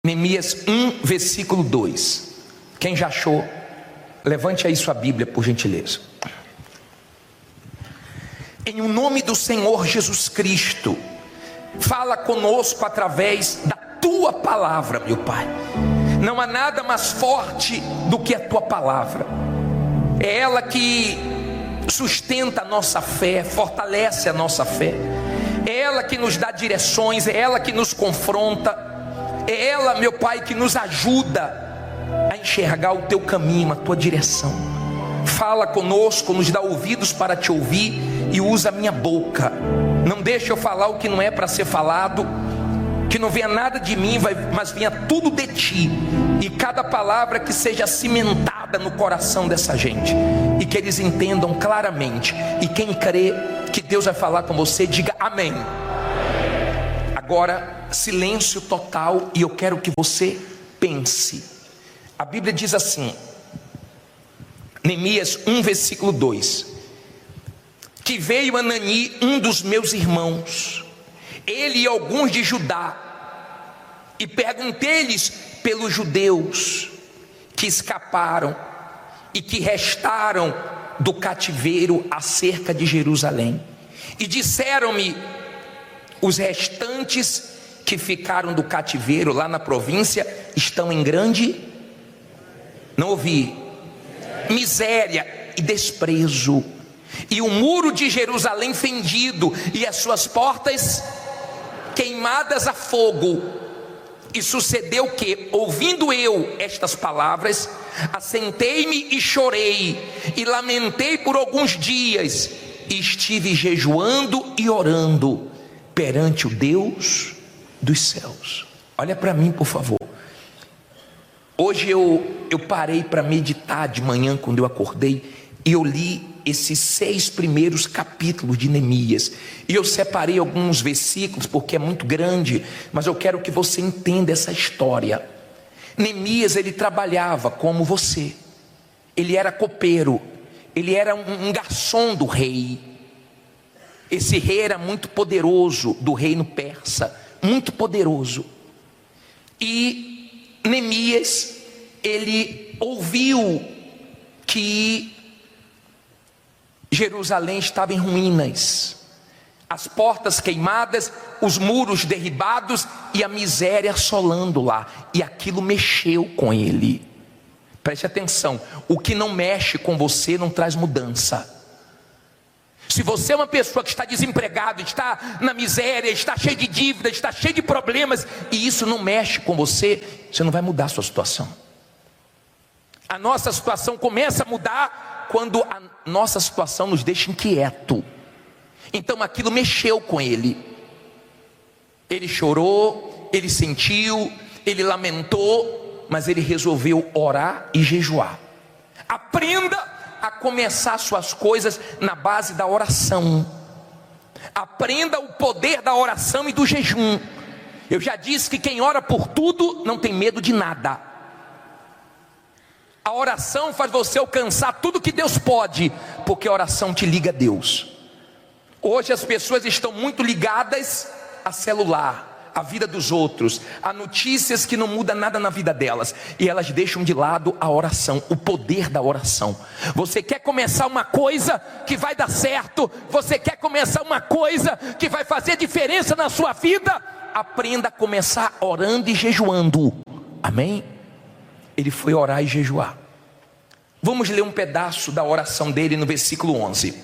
Neemias 1, versículo 2. Quem já achou, levante aí sua Bíblia, por gentileza. Em nome do Senhor Jesus Cristo, fala conosco através da tua palavra, meu Pai. Não há nada mais forte do que a tua palavra. É ela que sustenta a nossa fé, fortalece a nossa fé. É ela que nos dá direções, é ela que nos confronta. É ela, meu Pai, que nos ajuda a enxergar o teu caminho, a tua direção. Fala conosco, nos dá ouvidos para te ouvir e usa a minha boca. Não deixa eu falar o que não é para ser falado, que não venha nada de mim, mas venha tudo de ti. E cada palavra que seja cimentada no coração dessa gente, e que eles entendam claramente. E quem crê que Deus vai falar com você, diga amém. Agora, silêncio total, e eu quero que você pense. A Bíblia diz assim, Neemias 1, versículo 2: que veio Anani, um dos meus irmãos, ele e alguns de Judá, e perguntei-lhes pelos judeus que escaparam e que restaram do cativeiro acerca de Jerusalém. E disseram-me: os restantes que ficaram do cativeiro lá na província estão em grande, não ouvi, miséria e desprezo, e o muro de Jerusalém fendido, e as suas portas queimadas a fogo. E sucedeu que, ouvindo eu estas palavras, assentei-me e chorei, e lamentei por alguns dias, e estive jejuando e orando perante o Deus dos céus. Olha para mim, por favor. Hoje eu parei para meditar de manhã quando eu acordei, e eu li esses 6 primeiros capítulos de Neemias, e eu separei alguns versículos porque é muito grande, mas eu quero que você entenda essa história. Neemias, ele trabalhava como você, ele era copeiro, ele era um garçom do rei. Esse rei era muito poderoso, do reino persa, muito poderoso. E Neemias, ele ouviu que Jerusalém estava em ruínas, as portas queimadas, os muros derribados e a miséria assolando lá. E aquilo mexeu com ele. Preste atenção, o que não mexe com você não traz mudança. Se você é uma pessoa que está desempregado, está na miséria, está cheio de dívidas, está cheio de problemas, e isso não mexe com você, você não vai mudar a sua situação. A nossa situação começa a mudar quando a nossa situação nos deixa inquieto. Então aquilo mexeu com ele. Ele chorou, ele sentiu, ele lamentou, mas ele resolveu orar e jejuar. Aprenda a começar suas coisas na base da oração. Aprenda o poder da oração e do jejum. Eu já disse que quem ora por tudo não tem medo de nada. A oração faz você alcançar tudo que Deus pode, porque a oração te liga a Deus. Hoje as pessoas estão muito ligadas a celular, a vida dos outros, a notícias que não mudam nada na vida delas, e elas deixam de lado a oração, o poder da oração. Você quer começar uma coisa que vai dar certo, você quer começar uma coisa que vai fazer diferença na sua vida, aprenda a começar orando e jejuando. Amém? Ele foi orar e jejuar. Vamos ler um pedaço da oração dele no versículo 11.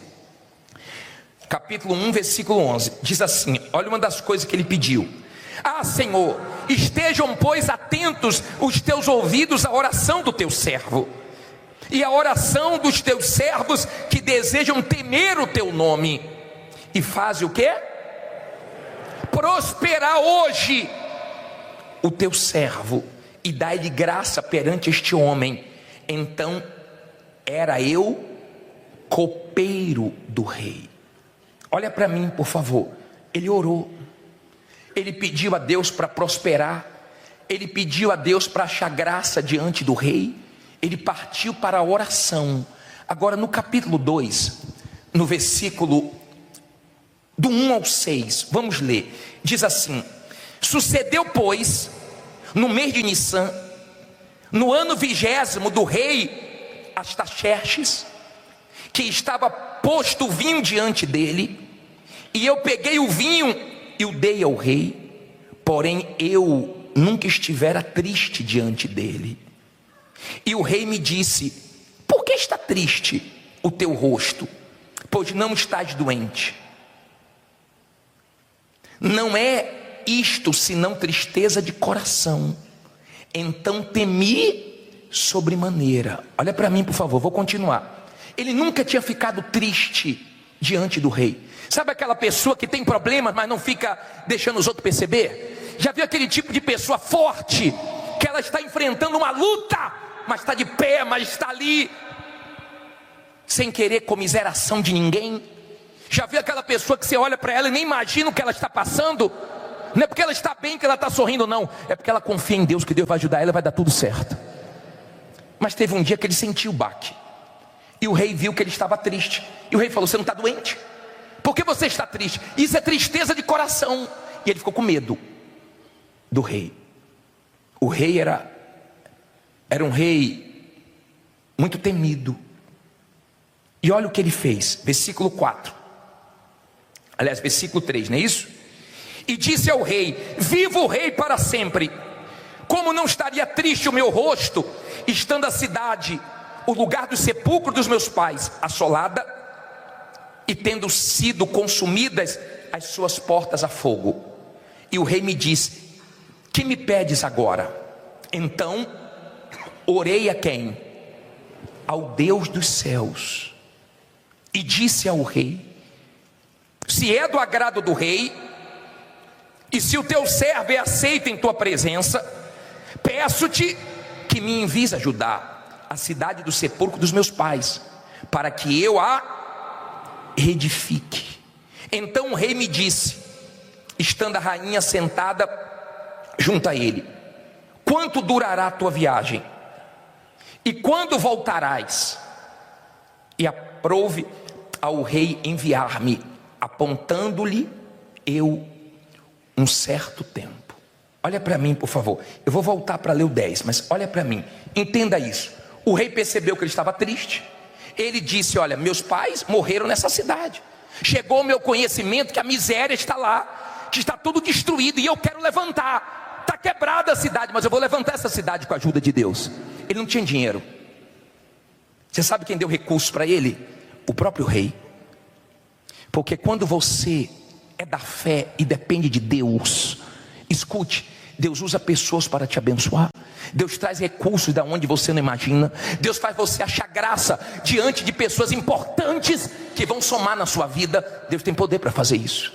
Capítulo 1, versículo 11. Diz assim, olha uma das coisas que ele pediu: ah, Senhor, estejam pois atentos os teus ouvidos à oração do teu servo, e à oração dos teus servos que desejam temer o teu nome, e faz o quê? Prosperar hoje o teu servo, e dai-lhe graça perante este homem. Então era eu copeiro do rei. Olha para mim, por favor. Ele orou, ele pediu a Deus para prosperar, ele pediu a Deus para achar graça diante do rei, ele partiu para a oração. Agora no capítulo 2, no versículo do 1 ao 6, vamos ler. Diz assim: sucedeu pois, no mês de Nissan, no ano 20º do rei Astaxerxes, que estava posto o vinho diante dele, e eu peguei o vinho e o dei ao rei, porém eu nunca estivera triste diante dele. E o rei me disse: por que está triste o teu rosto? Pois não estás doente. Não é isto senão tristeza de coração. Então temi sobremaneira. Olha para mim, por favor, vou continuar. Ele nunca tinha ficado triste diante do rei. Sabe aquela pessoa que tem problemas, mas não fica deixando os outros perceber? Já viu aquele tipo de pessoa forte, que ela está enfrentando uma luta, mas está de pé, mas está ali, sem querer comiseração de ninguém? Já viu aquela pessoa que você olha para ela e nem imagina o que ela está passando? Não é porque ela está bem que ela está sorrindo, não. É porque ela confia em Deus, que Deus vai ajudar ela, vai dar tudo certo. Mas teve um dia que ele sentiu o baque, e o rei viu que ele estava triste. E o rei falou: você não está doente? Por que você está triste? Isso é tristeza de coração. E ele ficou com medo do rei. O rei era um rei muito temido. E olha o que ele fez, versículo 4. Aliás, versículo 3, não é isso? E disse ao rei: viva o rei para sempre. Como não estaria triste o meu rosto, estando a cidade, o lugar do sepulcro dos meus pais, assolada, e tendo sido consumidas as suas portas a fogo? E o rei me disse: que me pedes agora? Então orei a quem? Ao Deus dos céus. E disse ao rei: se é do agrado do rei, e se o teu servo é aceito em tua presença, peço-te que me envies ajudar a cidade do sepulcro dos meus pais, para que eu a reedifique. Então o rei me disse, estando a rainha sentada junto a ele: quanto durará a tua viagem? E quando voltarás? E aprouve ao rei enviar-me, apontando-lhe eu um certo tempo. Olha para mim, por favor. Eu vou voltar para ler o 10, mas olha para mim, entenda isso. O rei percebeu que ele estava triste. Ele disse: olha, meus pais morreram nessa cidade. Chegou ao meu conhecimento que a miséria está lá, que está tudo destruído, e eu quero levantar. Está quebrada a cidade, mas eu vou levantar essa cidade com a ajuda de Deus. Ele não tinha dinheiro. Você sabe quem deu recursos para ele? O próprio rei. Porque quando você é da fé e depende de Deus, escute, Deus usa pessoas para te abençoar. Deus traz recursos da onde você não imagina. Deus faz você achar graça diante de pessoas importantes que vão somar na sua vida. Deus tem poder para fazer isso.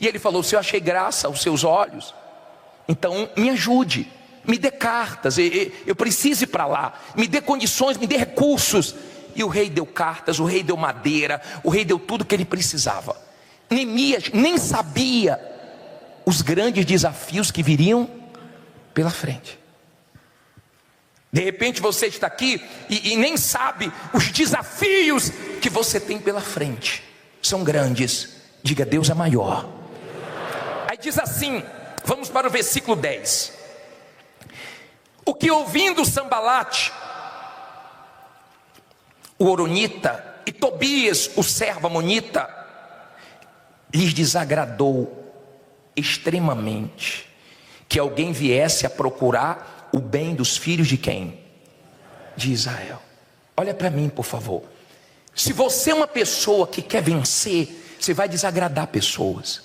E ele falou: se eu achei graça aos seus olhos, então me ajude, me dê cartas, eu preciso ir para lá, me dê condições, me dê recursos. E o rei deu cartas, o rei deu madeira, o rei deu tudo que ele precisava. Neemias nem sabia os grandes desafios que viriam pela frente. De repente você está aqui e nem sabe os desafios que você tem pela frente. São grandes. Diga: Deus é maior. Aí diz assim, vamos para o versículo 10. O que ouvindo Sambalate, o horonita, e Tobias, o servo amonita, lhes desagradou extremamente que alguém viesse a procurar o bem dos filhos de quem? De Israel. Olha para mim, por favor. Se você é uma pessoa que quer vencer, você vai desagradar pessoas.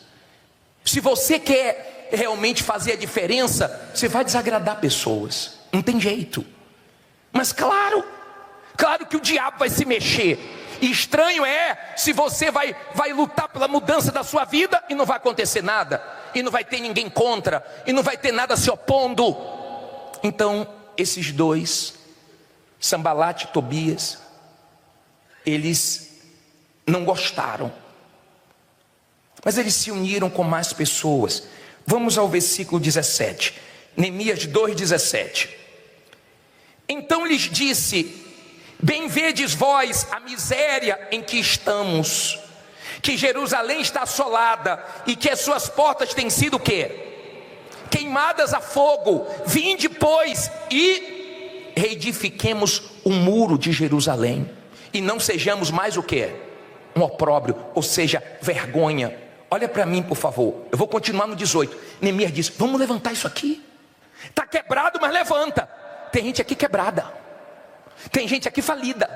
Se você quer realmente fazer a diferença, você vai desagradar pessoas. Não tem jeito. Mas claro que o diabo vai se mexer. E estranho é se você vai lutar pela mudança da sua vida e não vai acontecer nada, e não vai ter ninguém contra, e não vai ter nada se opondo. Então esses dois, Sambalate e Tobias, eles não gostaram, mas eles se uniram com mais pessoas. Vamos ao versículo 17, Neemias 2:17. Então lhes disse: bem vedes vós a miséria em que estamos, que Jerusalém está assolada, e que as suas portas têm sido o quê? queimadas a fogo. Vinde, pois, e reedifiquemos o muro de Jerusalém, e não sejamos mais o que? Um opróbrio, ou seja, vergonha. Olha para mim, por favor, eu vou continuar no 18. Neemias diz: vamos levantar isso aqui. Está quebrado, mas levanta. Tem gente aqui quebrada, tem gente aqui falida,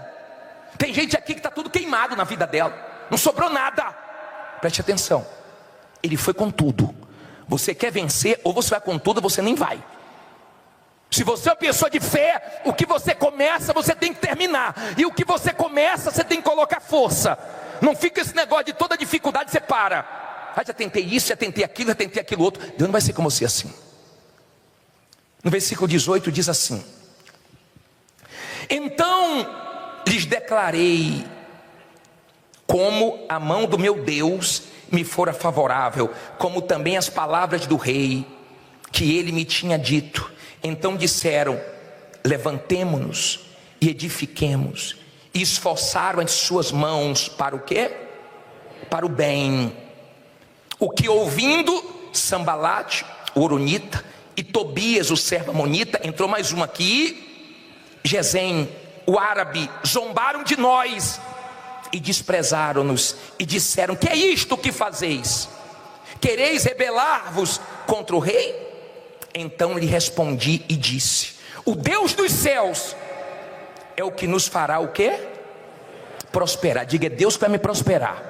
tem gente aqui que está tudo queimado na vida dela, não sobrou nada. Preste atenção, ele foi com tudo. Você quer vencer, ou você vai com tudo, ou você nem vai. Se você é uma pessoa de fé, o que você começa, você tem que terminar. E o que você começa, você tem que colocar força. Não fica esse negócio de toda dificuldade, você para. Ah, já tentei isso, já tentei aquilo outro. Deus não vai ser com você assim. No versículo 18 diz assim: então lhes declarei como a mão do meu Deus me fora favorável, como também as palavras do rei que ele me tinha dito. Então disseram: levantemo-nos e edifiquemos. E esforçaram as suas mãos para o quê? Para o bem. O que ouvindo, Sambalate, o horonita, e Tobias, o servo amonita, entrou mais um aqui, Gesem, o árabe, zombaram de nós e desprezaram-nos e disseram: que é isto que fazeis? Quereis rebelar-vos contra o rei? Então lhe respondi e disse: o Deus dos céus é o que nos fará o quê? Prosperar. Diga: é Deus que vai me prosperar.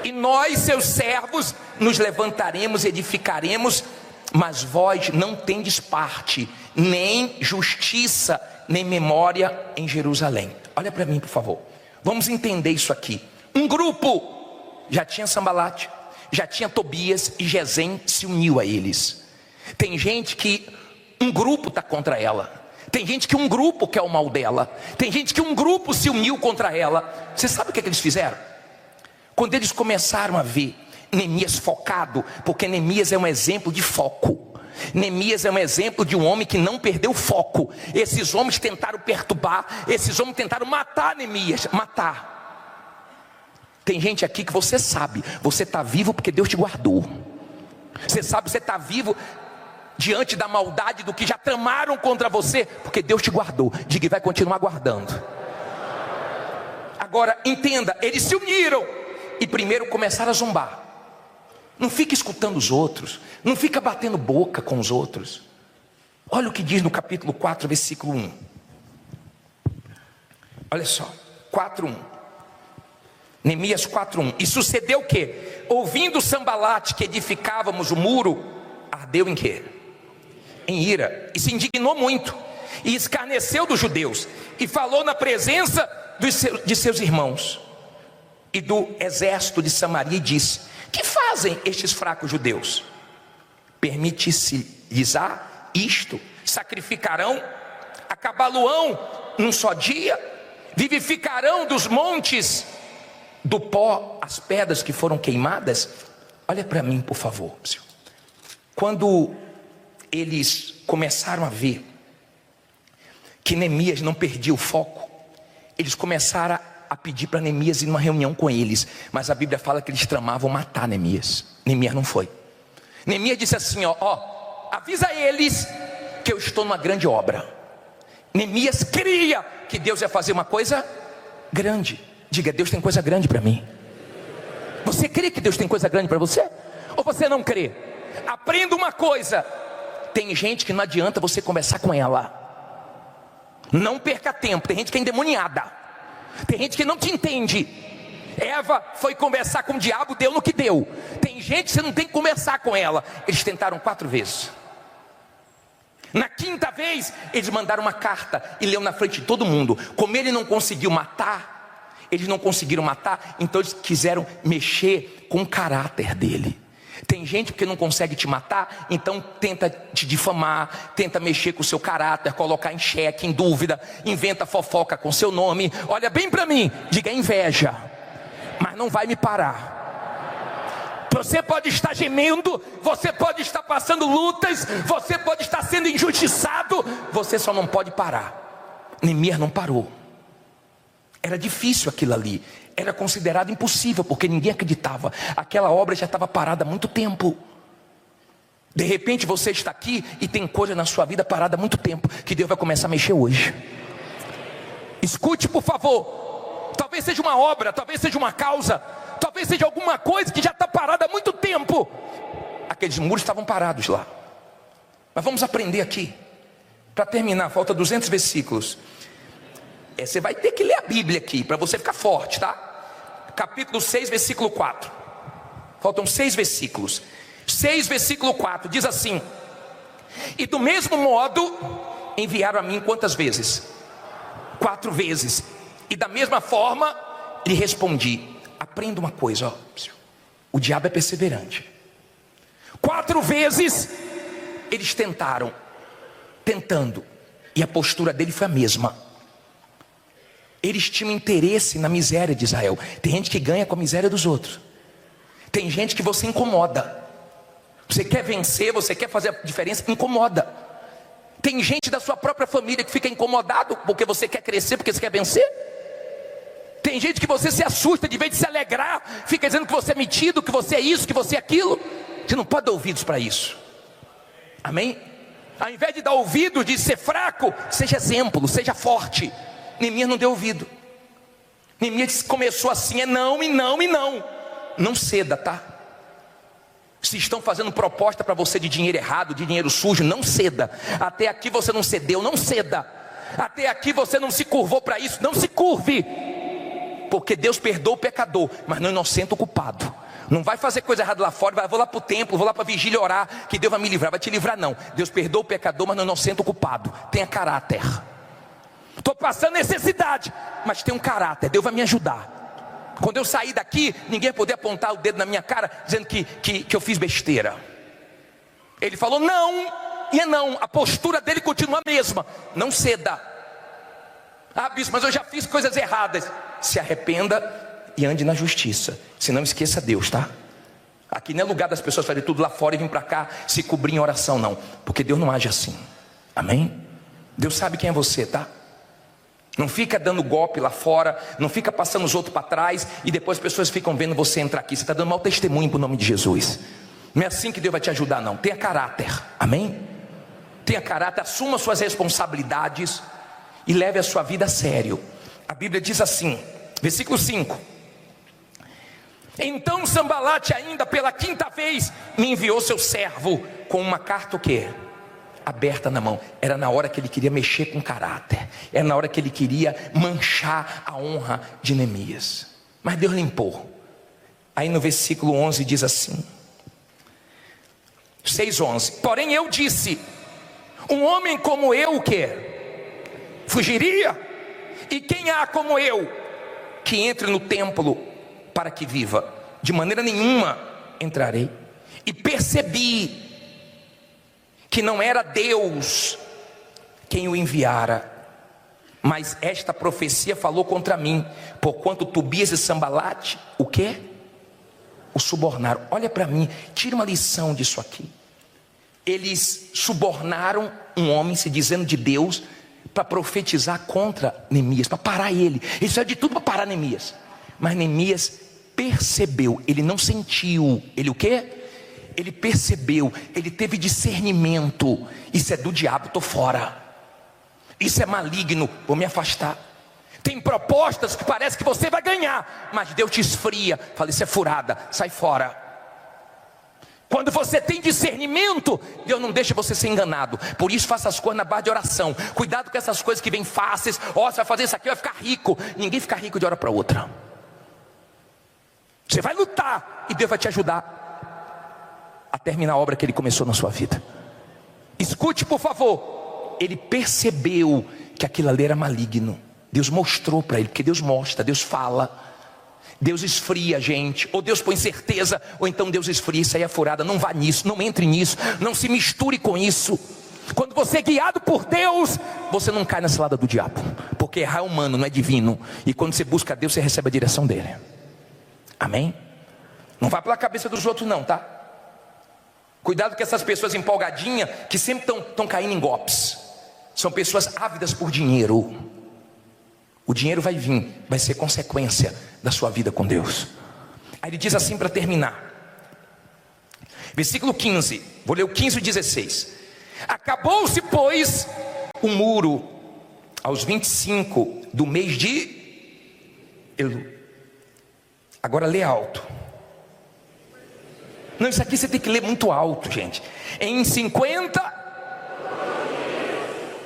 E nós, seus servos, nos levantaremos e edificaremos, mas vós não tendes parte, nem justiça, nem memória em Jerusalém. Olha para mim, por favor. Vamos entender isso aqui. Um grupo, já tinha Sambalate, já tinha Tobias, e Gesem se uniu a eles. Tem gente que um grupo está contra ela. Tem gente que um grupo quer o mal dela. Tem gente que um grupo se uniu contra ela. Você sabe o que eles fizeram? Quando eles começaram a ver Neemias focado, porque Neemias é um exemplo de foco. Neemias é um exemplo de um homem que não perdeu foco. Esses homens tentaram perturbar, esses homens tentaram matar Neemias, matar. Tem gente aqui que você sabe, você está vivo porque Deus te guardou. Você sabe, você está vivo diante da maldade do que já tramaram contra você, porque Deus te guardou. Diga: e vai continuar guardando. Agora entenda, eles se uniram e primeiro começaram a zombar. Não fica escutando os outros, não fica batendo boca com os outros. Olha o que diz no capítulo 4, versículo 1. Olha só, 4:1. Neemias 4:1. E sucedeu o quê? Ouvindo Sambalate que edificávamos o muro, ardeu em quê? Em ira, e se indignou muito, e escarneceu dos judeus, e falou na presença de seus irmãos e do exército de Samaria, e disse: que fazem estes fracos judeus? Permite-se-lhes isto? Sacrificarão, acabá-lo-ão num só dia? Vivificarão dos montes do pó as pedras que foram queimadas? Olha para mim, por favor. Quando eles começaram a ver que Neemias não perdia o foco, eles começaram a pedir para Neemias ir numa reunião com eles. Mas a Bíblia fala que eles tramavam matar Neemias. Neemias não foi. Neemias disse assim: ó, avisa eles que eu estou numa grande obra. Neemias cria que Deus ia fazer uma coisa grande. Diga: Deus tem coisa grande para mim. Você crê que Deus tem coisa grande para você? Ou você não crê? Aprenda uma coisa: tem gente que não adianta você conversar com ela. Não perca tempo. Tem gente que é endemoniada. Tem gente que não te entende. Eva foi conversar com o diabo, deu no que deu. Tem gente que você não tem que conversar com ela. Eles tentaram 4 vezes. Na 5ª vez, eles mandaram uma carta e leu na frente de todo mundo. Como ele não conseguiu matar, eles não conseguiram matar, então eles quiseram mexer com o caráter dele. Tem gente que não consegue te matar, então tenta te difamar, tenta mexer com o seu caráter, colocar em xeque, em dúvida, inventa fofoca com seu nome. Olha bem para mim, diga: inveja, mas não vai me parar. Você pode estar gemendo, você pode estar passando lutas, você pode estar sendo injustiçado, você só não pode parar. Neemias não parou. Era difícil aquilo ali, era considerado impossível, porque ninguém acreditava. Aquela obra já estava parada há muito tempo. De repente você está aqui e tem coisa na sua vida parada há muito tempo, que Deus vai começar a mexer hoje. Escute, por favor. Talvez seja uma obra, talvez seja uma causa, talvez seja alguma coisa que já está parada há muito tempo. Aqueles muros estavam parados lá. Mas vamos aprender aqui. Para terminar, falta 200 versículos. Você vai ter que ler a Bíblia aqui, para você ficar forte, tá? Capítulo 6, versículo 4. Faltam 6 versículos. 6, versículo 4, diz assim: e do mesmo modo enviaram a mim quantas vezes? 4 vezes. E da mesma forma lhe respondi. Aprenda uma coisa, ó. O diabo é perseverante. 4 vezes eles tentando, e a postura dele foi a mesma. Eles tinham interesse na miséria de Israel. Tem gente que ganha com a miséria dos outros. Tem gente que você incomoda. Você quer vencer, você quer fazer a diferença, incomoda. Tem gente da sua própria família que fica incomodado porque você quer crescer, porque você quer vencer. Tem gente que você se assusta, de vez de se alegrar, fica dizendo que você é metido, que você é isso, que você é aquilo. Você não pode dar ouvidos para isso. Amém? Ao invés de dar ouvido, de ser fraco, seja exemplo, seja forte. Neemias não deu ouvido. Neemias começou assim, é não, e não, e não. Não ceda, tá? Se estão fazendo proposta para você de dinheiro errado, de dinheiro sujo, não ceda. Até aqui você não cedeu, não ceda. Até aqui você não se curvou para isso, não se curve. Porque Deus perdoa o pecador, mas não inocenta o culpado. Não vai fazer coisa errada lá fora, vou lá para o templo, vou lá para a vigília orar, que Deus vai me livrar. Vai te livrar não. Deus perdoa o pecador, mas não inocenta o culpado. Tenha caráter. Estou passando necessidade, mas tem um caráter, Deus vai me ajudar. Quando eu sair daqui, ninguém vai poder apontar o dedo na minha cara, dizendo que eu fiz besteira. Ele falou não, e é não. A postura dele continua a mesma. Não ceda. Ah, bispo, mas eu já fiz coisas erradas. Se arrependa e ande na justiça. Se não, esqueça Deus, tá? Aqui não é lugar das pessoas fazerem tudo lá fora e vir para cá se cobrir em oração, não. Porque Deus não age assim. Amém? Deus sabe quem é você, tá? Não fica dando golpe lá fora, não fica passando os outros para trás e depois as pessoas ficam vendo você entrar aqui. Você está dando mau testemunho para o nome de Jesus. Não é assim que Deus vai te ajudar, não. Tenha caráter, amém? Tenha caráter, assuma suas responsabilidades e leve a sua vida a sério. A Bíblia diz assim, versículo 5: então Sambalate ainda pela 5ª vez me enviou seu servo com uma carta o quê? Aberta na mão. Era na hora que ele queria mexer com caráter, era na hora que ele queria manchar a honra de Neemias. Mas Deus limpou. Aí no versículo 11 diz assim, 6:11: porém eu disse, um homem como eu o que? Fugiria? E quem há como eu que entre no templo para que viva? De maneira nenhuma entrarei. E percebi que não era Deus quem o enviara, mas esta profecia falou contra mim, porquanto Tobias e Sambalate, o quê? O subornaram. Olha para mim, tira uma lição disso aqui. Eles subornaram um homem se dizendo de Deus, para profetizar contra Neemias, para parar ele. Eles fizeram de tudo para parar Neemias. Mas Neemias percebeu, ele não sentiu, ele o quê? Ele percebeu, ele teve discernimento. Isso é do diabo, estou fora. Isso é maligno, vou me afastar. Tem propostas que parece que você vai ganhar, mas Deus te esfria. Fala, isso é furada, sai fora. Quando você tem discernimento, Deus não deixa você ser enganado. Por isso faça as coisas na base de oração. Cuidado com essas coisas que vêm fáceis. Ó, você vai fazer isso aqui, vai ficar rico. Ninguém fica rico de hora para outra. Você vai lutar e Deus vai te ajudar a terminar a obra que Ele começou na sua vida. Escute, por favor. Ele percebeu que aquilo ali era maligno. Deus mostrou para ele, porque Deus mostra, Deus fala. Deus esfria a gente, ou Deus põe certeza, ou então Deus esfria. Isso aí é furada, não vá nisso, não entre nisso, não se misture com isso. Quando você é guiado por Deus, você não cai na cilada do diabo, porque errar é humano, não é divino. E quando você busca Deus, você recebe a direção dele. Amém? Não vai pela cabeça dos outros não, tá? Cuidado com essas pessoas empolgadinhas, que sempre estão caindo em golpes. São pessoas ávidas por dinheiro. O dinheiro vai vir, vai ser consequência da sua vida com Deus. Aí ele diz assim para terminar: Versículo 15, vou ler o 15 e 16. Acabou-se, pois, o muro aos 25 do mês de Elu. Agora lê alto. Não, isso aqui você tem que ler muito alto, gente. Em 50.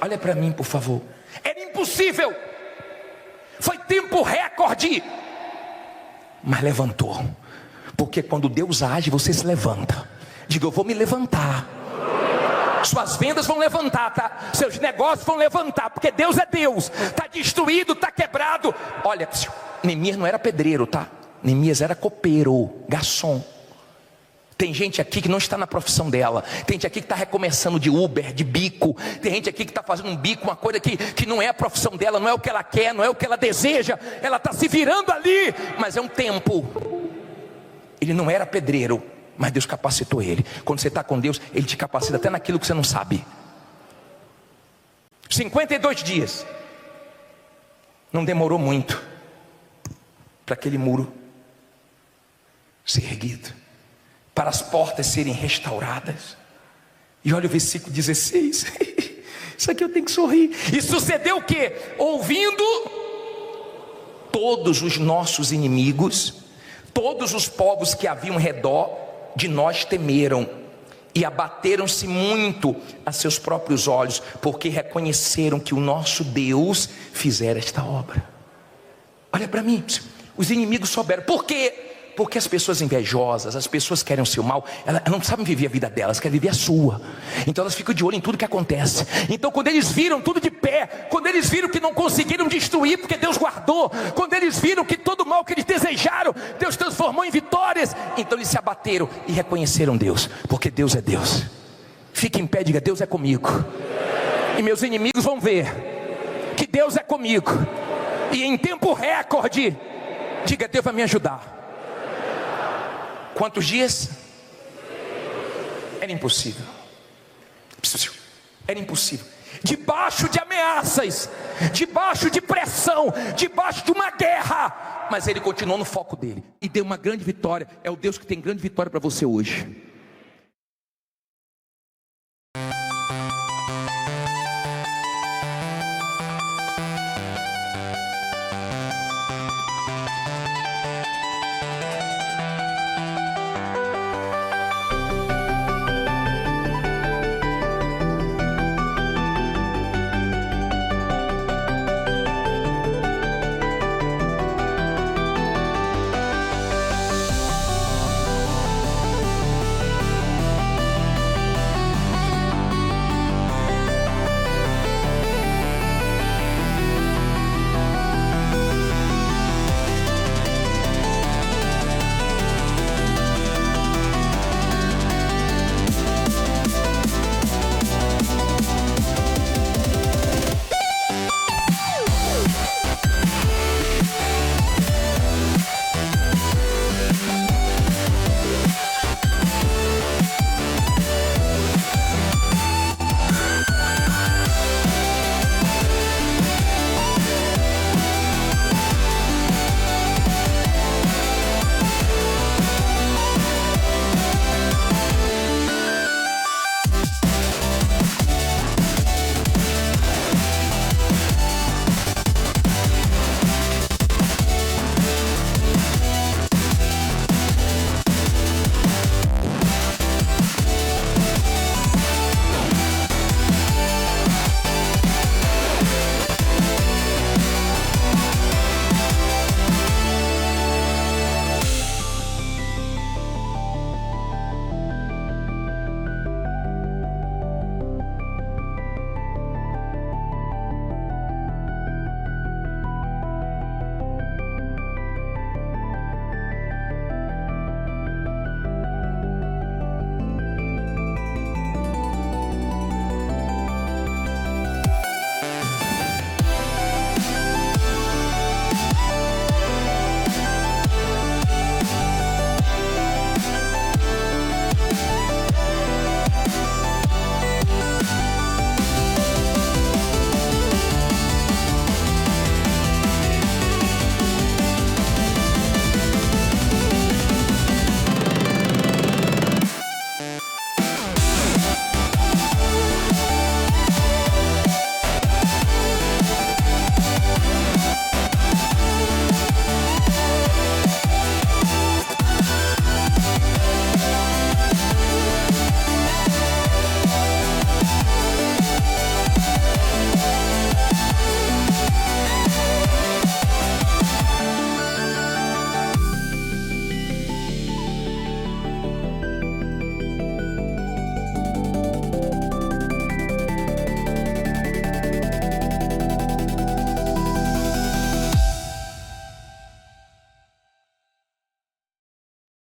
Olha para mim, por favor. Era impossível. Foi tempo recorde. Mas levantou. Porque quando Deus age, você se levanta. Diga, eu vou me levantar. Suas vendas vão levantar, tá? Seus negócios vão levantar, porque Deus é Deus. Está destruído, está quebrado. Olha, Neemias não era pedreiro, tá? Neemias era copeiro, garçom. Tem gente aqui que não está na profissão dela. Tem gente aqui que está recomeçando de Uber, de bico. Tem gente aqui que está fazendo um bico, uma coisa que não é a profissão dela, não é o que ela quer, não é o que ela deseja. Ela está se virando ali, mas é um tempo. Ele não era pedreiro, mas Deus capacitou ele. Quando você está com Deus, Ele te capacita até naquilo que você não sabe. 52 dias. Não demorou muito para aquele muro ser erguido, para as portas serem restauradas. E olha o versículo 16. Isso aqui eu tenho que sorrir. E sucedeu o quê? Ouvindo todos os nossos inimigos, todos os povos que haviam ao redor de nós temeram e abateram-se muito a seus próprios olhos, porque reconheceram que o nosso Deus fizera esta obra. Olha para mim, os inimigos souberam. Por quê? Porque as pessoas invejosas, as pessoas que querem o seu mal, elas não sabem viver a vida delas, querem viver a sua. Então elas ficam de olho em tudo que acontece. Então quando eles viram tudo de pé, quando eles viram que não conseguiram destruir porque Deus guardou, quando eles viram que todo o mal que eles desejaram, Deus transformou em vitórias, então eles se abateram e reconheceram Deus, porque Deus é Deus. Fique em pé e diga, Deus é comigo. E meus inimigos vão ver que Deus é comigo. E em tempo recorde, diga, Deus vai me ajudar. Quantos dias? Era impossível. Era impossível. Debaixo de ameaças, debaixo de pressão, debaixo de uma guerra, mas ele continuou no foco dele e deu uma grande vitória. É o Deus que tem grande vitória para você hoje.